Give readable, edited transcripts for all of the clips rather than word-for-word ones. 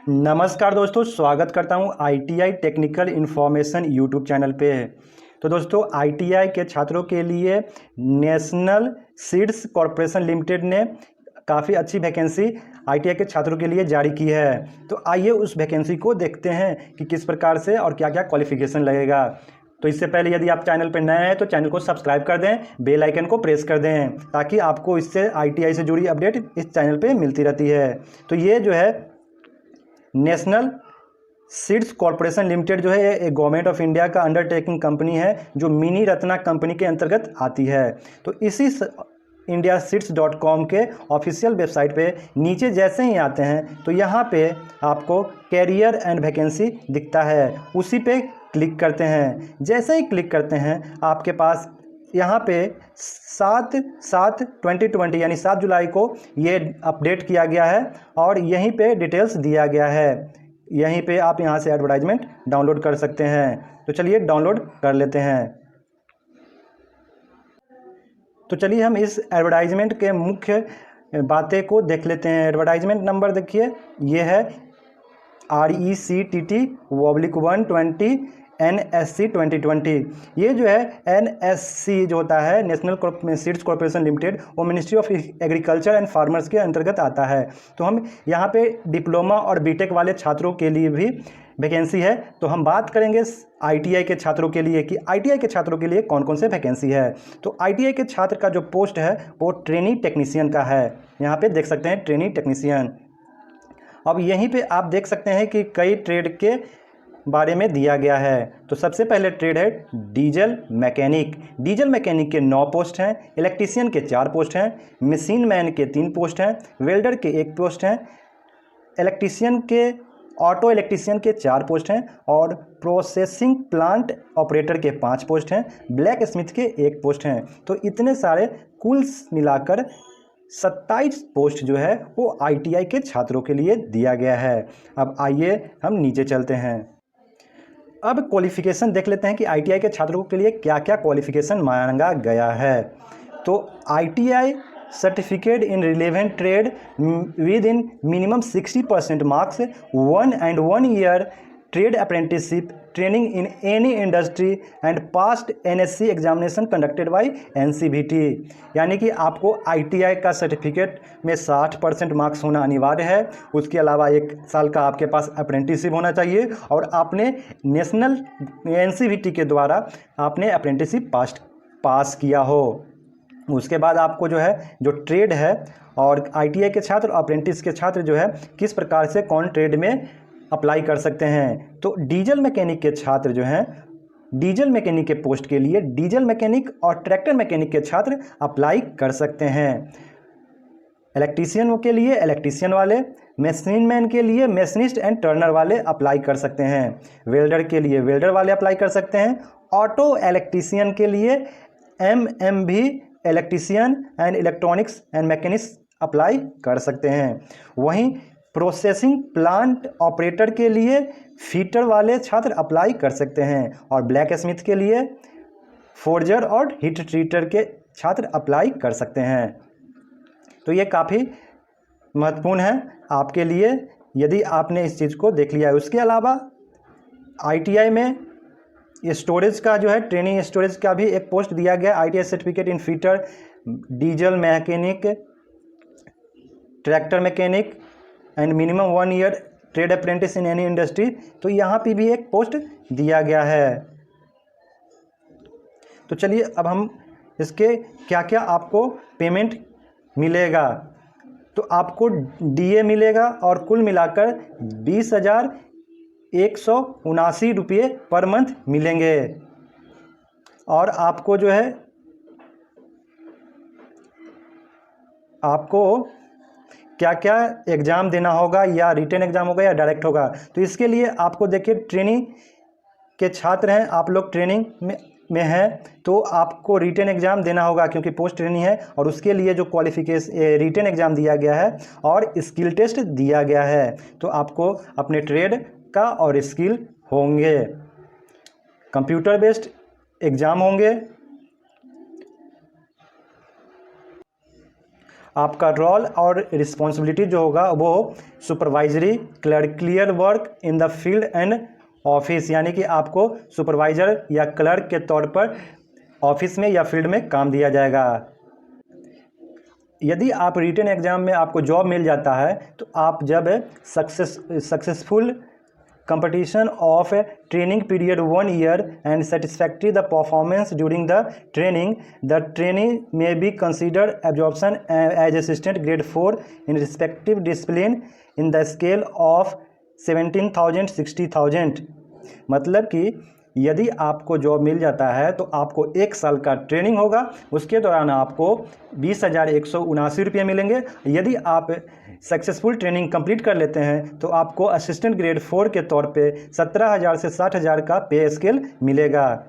नमस्कार दोस्तों, स्वागत करता हूं ITI technical information YouTube channel पे। तो दोस्तों, आईटीआई के छात्रों के लिए नेशनल सीड्स कॉरपोरेशन लिमिटेड ने काफ़ी अच्छी वैकेंसी आईटीआई के छात्रों के लिए जारी की है। तो आइए उस वैकेंसी को देखते हैं कि किस प्रकार से और क्या क्या क्वालिफिकेशन लगेगा। तो इससे पहले यदि आप चैनल पर नए हैं तो चैनल को सब्सक्राइब कर दें, बेल आइकन को प्रेस कर दें, ताकि आपको इससे आईटीआई से जुड़ी अपडेट इस चैनल पे मिलती रहती है। तो ये जो है नेशनल सीड्स कॉरपोरेशन लिमिटेड जो है एक गवर्नमेंट ऑफ इंडिया का अंडरटेकिंग कंपनी है जो मिनी रत्ना कंपनी के अंतर्गत आती है। तो इसी indiaseeds.com के ऑफिशियल वेबसाइट पे नीचे जैसे ही आते हैं तो यहाँ पे आपको कैरियर एंड वैकेंसी दिखता है, उसी पे क्लिक करते हैं। जैसे ही क्लिक करते हैं आपके पास यहाँ पे 7/7/2020 यानी 7 जुलाई को ये अपडेट किया गया है और यहीं पे डिटेल्स दिया गया है। यहीं पे आप यहाँ से एडवर्टाइजमेंट डाउनलोड कर सकते हैं। तो चलिए डाउनलोड कर लेते हैं। तो चलिए हम इस एडवर्टाइजमेंट के मुख्य बातें को देख लेते हैं। एडवर्टाइजमेंट नंबर देखिए, ये है RECTT/120 NSC 2020। ये जो है NSC जो होता है नेशनल सीड्स कॉरपोरेशन लिमिटेड, वो ministry of agriculture and farmers के अंतर्गत आता है। तो हम यहाँ पे डिप्लोमा और बीटेक वाले छात्रों के लिए भी वैकेंसी है। तो हम बात करेंगे आईटीआई के छात्रों के लिए कि आईटीआई के छात्रों के लिए कौन कौन से वैकेंसी है। तो आईटीआई के छात्र का जो पोस्ट है वो ट्रेनिंग टेक्नीशियन का है। यहाँ पे देख सकते हैं ट्रेनिंग टेक्नीशियन। अब यहीं पे आप देख सकते हैं कि कई ट्रेड के बारे में दिया गया है। तो सबसे पहले ट्रेड है डीजल मैकेनिक। डीजल मैकेनिक के 9 पोस्ट हैं, इलेक्ट्रीशियन के 4 पोस्ट हैं, मशीन मैन के 3 पोस्ट हैं, वेल्डर के 1 पोस्ट हैं, इलेक्ट्रीशियन के ऑटो इलेक्ट्रीशियन के 4 पोस्ट हैं और प्रोसेसिंग प्लांट ऑपरेटर के 5 पोस्ट हैं, ब्लैक स्मिथ के 1 पोस्ट हैं। तो इतने सारे कुल मिलाकर 27 पोस्ट जो है वो आईटीआई के छात्रों के लिए दिया गया है। अब आइए हम नीचे चलते हैं। अब क्वालिफिकेशन देख लेते हैं कि आईटीआई के छात्रों के लिए क्या क्या क्वालिफिकेशन मांगा गया है। तो ITI certificate in relevant trade with in minimum 60% marks, 1 year trade apprenticeship training in any industry and past NSC examination conducted by NCVT. यानी कि आपको आईटीआई का सर्टिफिकेट में 60% मार्क्स होना अनिवार्य है। उसके अलावा 1 साल का आपके पास अप्रेंटिसशिप होना चाहिए और आपने नेशनल एनसीवीटी के द्वारा आपने अप्रेंटिसशिप पास किया हो। उसके बाद आपको जो है जो ट्रेड है और आईटीआई के छात्र अप्रेंटिस के छात्र जो है किस प्रकार से कौन ट्रेड में अप्लाई कर सकते हैं। तो डीजल मैकेनिक के छात्र जो हैं डीजल मैकेनिक के पोस्ट के लिए डीजल मैकेनिक और ट्रैक्टर मैकेनिक के छात्र अप्लाई कर सकते हैं। इलेक्ट्रीशियन के लिए इलेक्ट्रीशियन वाले, मशीन मैन के लिए मशीनिस्ट एंड टर्नर वाले अप्लाई कर सकते हैं, वेल्डर के लिए वेल्डर वाले अप्लाई कर सकते हैं, ऑटो इलेक्ट्रीशियन के लिए MMV electrician and electronics and mechanics apply कर सकते हैं। वहीं प्रोसेसिंग प्लांट ऑपरेटर के लिए फीटर वाले छात्र अप्लाई कर सकते हैं और ब्लैक स्मिथ के लिए फोर्जर और हीट ट्रीटर के छात्र अप्लाई कर सकते हैं। तो ये काफ़ी महत्वपूर्ण है आपके लिए यदि आपने इस चीज़ को देख लिया है। उसके अलावा आईटीआई में स्टोरेज का जो है ट्रेनिंग स्टोरेज का भी एक पोस्ट दिया गया। ITI certificate in fitter, diesel mechanic, tractor mechanic and minimum 1 year trade apprentice in any industry. तो यहाँ पे भी एक पोस्ट दिया गया है। तो चलिए अब हम इसके क्या क्या आपको पेमेंट मिलेगा। तो आपको डीए मिलेगा और कुल मिलाकर 20,179 रुपये पर मंथ मिलेंगे। और आपको जो है आपको क्या क्या एग्ज़ाम देना होगा, या रिटन एग्ज़ाम होगा या डायरेक्ट होगा। तो इसके लिए आपको देखिए ट्रेनिंग के छात्र हैं, आप लोग ट्रेनिंग में हैं तो आपको रिटन एग्ज़ाम देना होगा क्योंकि पोस्ट ट्रेनिंग है। और उसके लिए जो क्वालिफिकेशन रिटन एग्ज़ाम दिया गया है और स्किल टेस्ट दिया गया है। तो आपको अपने ट्रेड का और स्किल होंगे, कंप्यूटर बेस्ड एग्ज़ाम होंगे। आपका रोल और रिस्पॉन्सिबिलिटी जो होगा वो supervisory, clerical work in the field and office, यानी कि आपको सुपरवाइजर या क्लर्क के तौर पर ऑफिस में या फील्ड में काम दिया जाएगा। यदि आप रिटन एग्जाम में आपको जॉब मिल जाता है तो आप जब successful competition of a training period 1 year and satisfactory the performance during the trainee may be considered absorption as assistant grade 4 in respective discipline in the scale of 17,000 60,000। मतलब कि यदि आपको जॉब मिल जाता है तो आपको 1 साल का ट्रेनिंग होगा, उसके दौरान आपको 20,179 रुपये मिलेंगे। यदि आप सक्सेसफुल ट्रेनिंग कंप्लीट कर लेते हैं तो आपको असिस्टेंट ग्रेड 4 के तौर पे 17,000 से 60,000 का पे स्केल मिलेगा।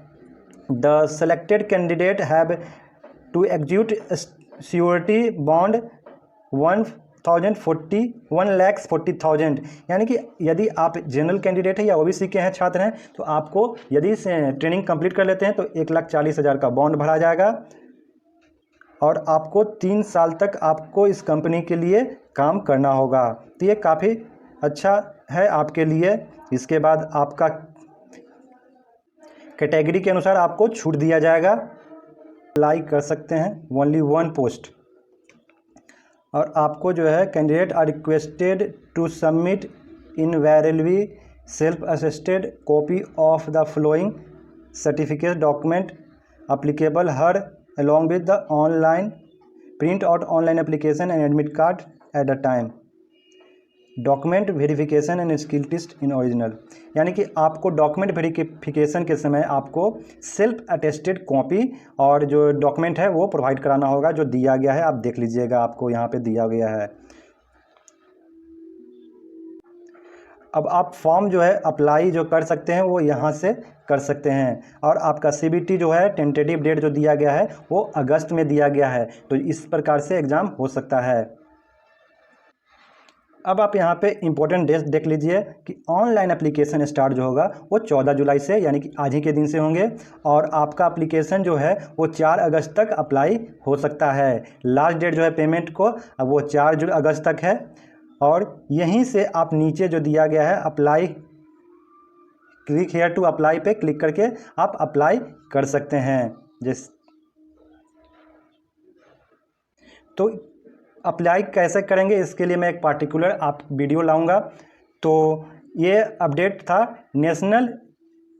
The selected candidate have to execute surety bond 1,40,000, यानी कि यदि आप जनरल कैंडिडेट हैं या ओबीसी के हैं छात्र हैं तो आपको यदि ट्रेनिंग कंप्लीट कर लेते हैं तो 1,40,000 का बॉन्ड भरा जाएगा और आपको 3 साल तक आपको इस कंपनी के लिए काम करना होगा। तो ये काफ़ी अच्छा है आपके लिए। इसके बाद आपका कैटेगरी के अनुसार आपको छूट दिया जाएगा। अप्लाई कर सकते हैं ओनली 1 पोस्ट। और आपको जो है candidate are requested to submit invalidly self attested copy of the following certificate document applicable here along with the online print out online application and admit card at a time, document verification and skill test in original, यानी कि आपको document verification के समय आपको self attested copy और जो document है वो प्रोवाइड कराना होगा जो दिया गया है। आप देख लीजिएगा, आपको यहाँ पे दिया गया है। अब आप फॉर्म जो है अप्लाई जो कर सकते हैं वो यहाँ से कर सकते हैं। और आपका सीबीटी जो है टेंटेटिव डेट जो दिया गया है वो अगस्त में दिया गया है, तो इस प्रकार से एग्ज़ाम हो सकता है। अब आप यहाँ पे इम्पोर्टेंट डेट देख लीजिए कि ऑनलाइन एप्लीकेशन स्टार्ट जो होगा वो 14 जुलाई से, यानी कि आज ही के दिन से होंगे और आपका एप्लीकेशन जो है वो 4 अगस्त तक अप्लाई हो सकता है। लास्ट डेट जो है पेमेंट को अब वो 4 अगस्त तक है। और यहीं से आप नीचे जो दिया गया है apply, click here to apply पे क्लिक करके आप अप्लाई कर सकते हैं। तो अप्लाई कैसे करेंगे इसके लिए मैं एक पार्टिकुलर आप वीडियो लाऊंगा। तो ये अपडेट था नेशनल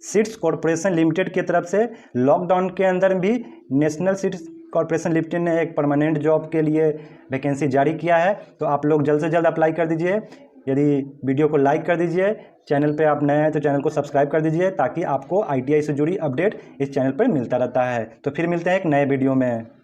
सीड्स कॉरपोरेशन लिमिटेड की तरफ से। लॉकडाउन के अंदर भी नेशनल सीड्स कॉरपोरेशन लिमिटेड ने एक परमानेंट जॉब के लिए वैकेंसी जारी किया है, तो आप लोग जल्द से जल्द अप्लाई कर दीजिए। यदि वीडियो को लाइक कर दीजिए, चैनल पे आप नए हैं तो चैनल को सब्सक्राइब कर दीजिए ताकि आपको आईटीआई से जुड़ी अपडेट इस चैनल पर मिलता रहता है। तो फिर मिलते हैं एक नए वीडियो में।